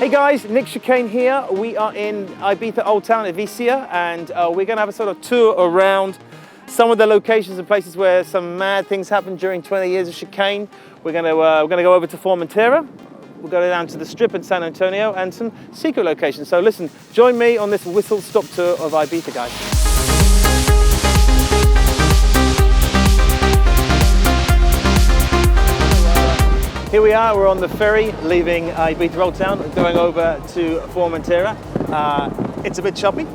Hey guys, Nick Chicane here. We are in Ibiza Old Town, Ibiza, and we're going to have a sort of tour around some of the locations and places where some mad things happened during 20 years of Chicane. We're going to go over to Formentera. We'll go down to the Strip in San Antonio and some secret locations. So listen, join me on this whistle-stop tour of Ibiza, guys. Here we are, we're on the ferry leaving Ibiza Old Town, going over to Formentera. It's a bit choppy.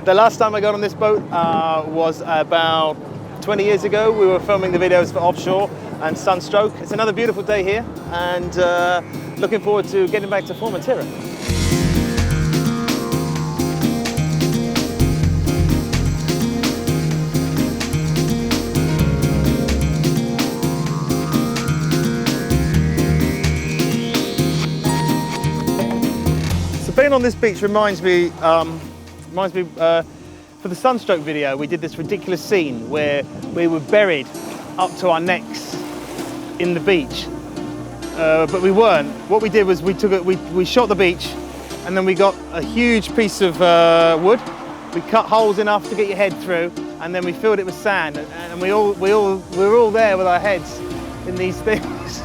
The last time I got on this boat was about 20 years ago. We were filming the videos for Offshore and Sunstroke. It's another beautiful day here, and looking forward to getting back to Formentera. Being on this beach reminds me for the Sunstroke video, we did this ridiculous scene where we were buried up to our necks in the beach, but we weren't. What we did was we shot the beach, and then we got a huge piece of wood. We cut holes enough to get your head through, and then we filled it with sand, and we were all there with our heads in these things.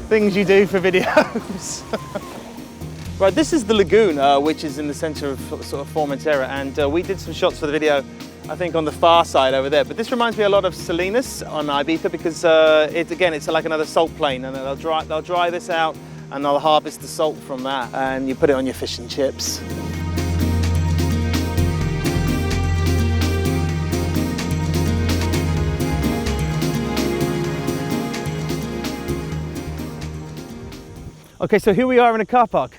Things you do for videos. Right, this is the lagoon, which is in the centre of sort of Formentera, and we did some shots for the video, I think, on the far side over there. But this reminds me a lot of Salinas on Ibiza because it's like another salt plain, and they'll dry this out, and they'll harvest the salt from that, and you put it on your fish and chips. Okay, so here we are in a car park.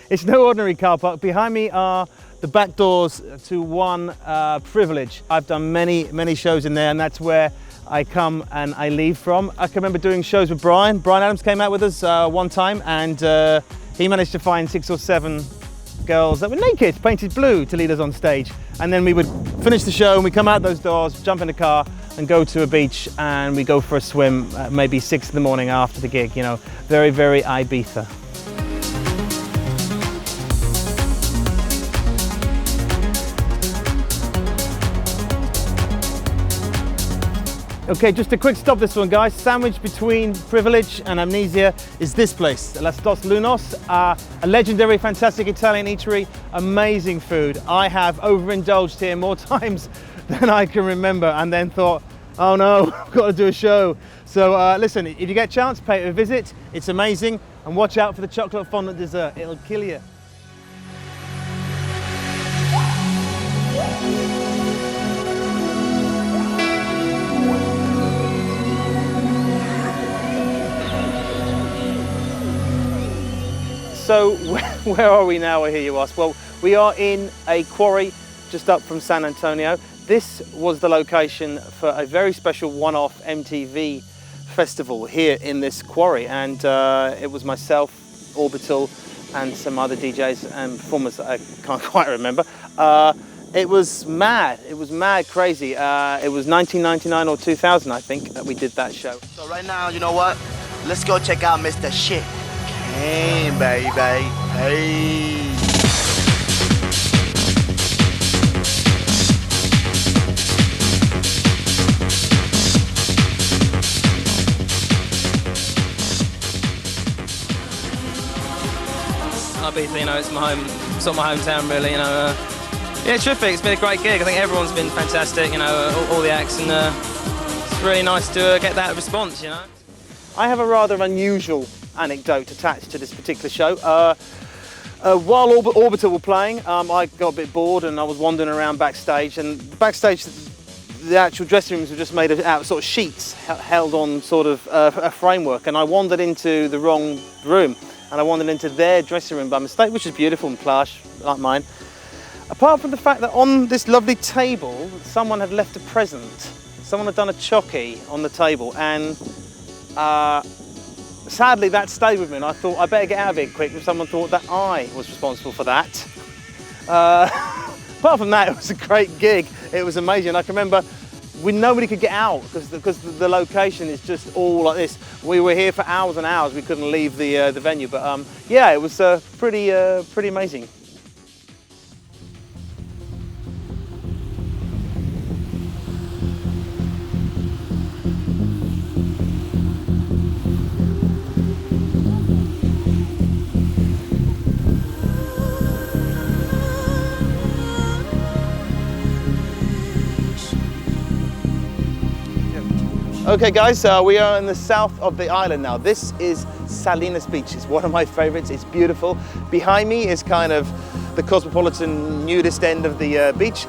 It's no ordinary car park. Behind me are the back doors to one Privilege. I've done many shows in there, and that's where I come and I leave from. I can remember doing shows with Brian. Brian Adams came out with us one time, and he managed to find 6 or 7 girls that were naked, painted blue, to lead us on stage. And then we would finish the show and we come out those doors, jump in the car and go to a beach, and we go for a swim at maybe 6 in the morning after the gig, you know. Very, very Ibiza. Okay, just a quick stop this one, guys. Sandwiched between Privilege and Amnesia is this place, Los Bluenose, a legendary, fantastic Italian eatery, amazing food. I have overindulged here more times than I can remember, and then thought, oh no, I've got to do a show. So listen, if you get a chance, pay it a visit. It's amazing, and watch out for the chocolate fondant dessert. It'll kill you. So where are we now, I hear you ask? Well, we are in a quarry just up from San Antonio. This was the location for a very special one-off MTV Festival here in this quarry, and it was myself, Orbital, and some other DJs and performers that I can't quite remember. It was mad, crazy. It was 1999 or 2000, I think, that we did that show. So right now, you know what? Let's go check out Mr. Chicane, baby. Hey. Ibiza, you know, it's my home, sort of my hometown, really. You know, yeah, it's terrific. It's been a great gig. I think everyone's been fantastic. You know, all the acts, and it's really nice to get that response. You know, I have a rather unusual anecdote attached to this particular show. While Orbital were playing, I got a bit bored and I was wandering around backstage. And backstage, the actual dressing rooms were just made out of sort of sheets held on sort of a framework. And I wandered into the wrong room. And I wandered into their dressing room by mistake, which is beautiful and plush, like mine. Apart from the fact that on this lovely table, someone had left a present. Someone had done a chockey on the table, and sadly that stayed with me, and I thought I better get out of it quick if someone thought that I was responsible for that. Apart from that, it was a great gig. It was amazing. I can remember nobody could get out because the location is just all like this. We were here for hours and hours. We couldn't leave the venue, but yeah, it was pretty amazing. Okay guys, we are in the south of the island now. This is Salinas Beach. It's one of my favorites. It's beautiful. Behind me is kind of the cosmopolitan nudist end of the beach.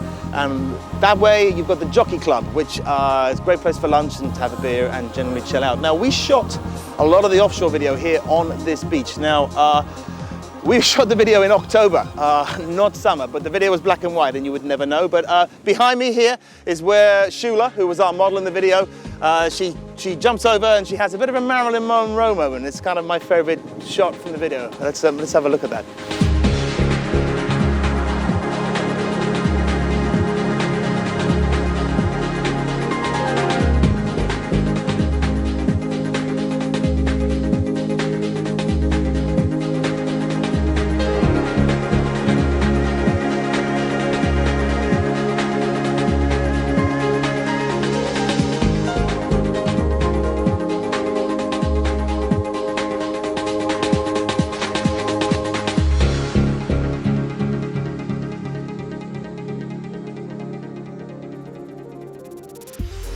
That way you've got the Jockey Club, which is a great place for lunch and to have a beer and generally chill out. Now we shot a lot of the offshore video here on this beach. Now we shot the video in October, not summer, but the video was black and white and you would never know. But behind me here is where Shula, who was our model in the video, she jumps over and she has a bit of a Marilyn Monroe moment. It's kind of my favorite shot from the video. Let's have a look at that.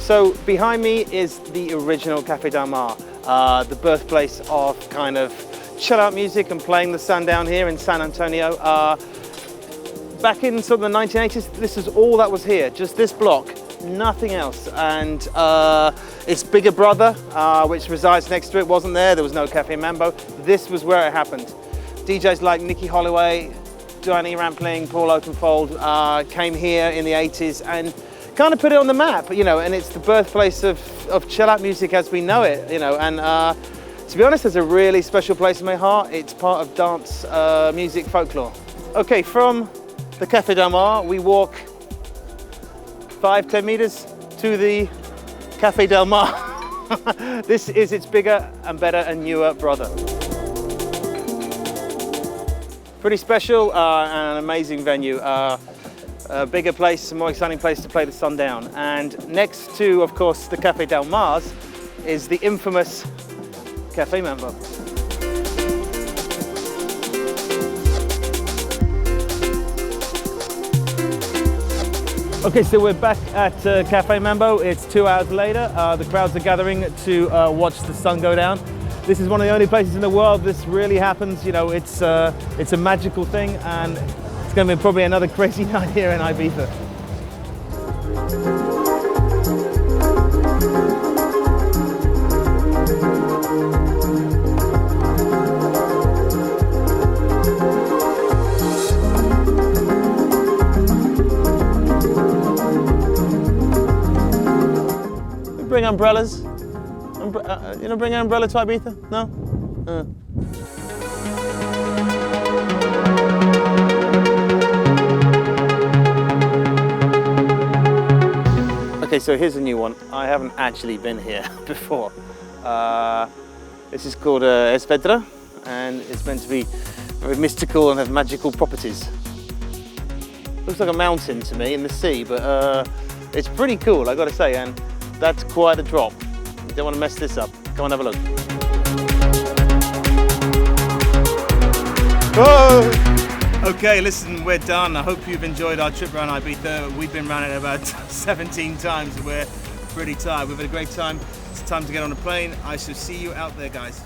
So behind me is the original Café Del Mar, the birthplace of kind of chill out music and playing the sun down here in San Antonio. Back in sort of the 1980s, this is all that was here, just this block, nothing else. And its bigger brother, which resides next to it, wasn't there. There was no Cafe Mambo. This was where it happened. DJs like Nicky Holloway, Johnny Rampling, Paul Oakenfold came here in the 80s and kind of put it on the map, you know, and it's the birthplace of chill out music as we know it, you know, and to be honest, it's a really special place in my heart. It's part of dance music folklore. Okay, from the Café Del Mar, we walk 5-10 meters to the Café Del Mar. This is its bigger and better and newer brother. Pretty special and an amazing venue. A bigger place, a more exciting place to play the sun down. And next to, of course, the Café Del Mars is the infamous Café Mambo. Okay, so we're back at Café Mambo. It's 2 hours later. The crowds are gathering to watch the sun go down. This is one of the only places in the world this really happens. You know, it's a magical thing, and it's going to be probably another crazy night here in Ibiza. Bring umbrellas. You know, bring an umbrella to Ibiza? No? Okay, so here's a new one. I haven't actually been here before. This is called Vedra, and it's meant to be very mystical and have magical properties. Looks like a mountain to me in the sea, but it's pretty cool, I gotta say, and that's quite a drop. You don't want to mess this up. Come on, have a look. Whoa! Okay, listen, we're done. I hope you've enjoyed our trip around Ibiza. We've been around it about 17 times and we're pretty tired. We've had a great time. It's time to get on a plane. I shall see you out there, guys.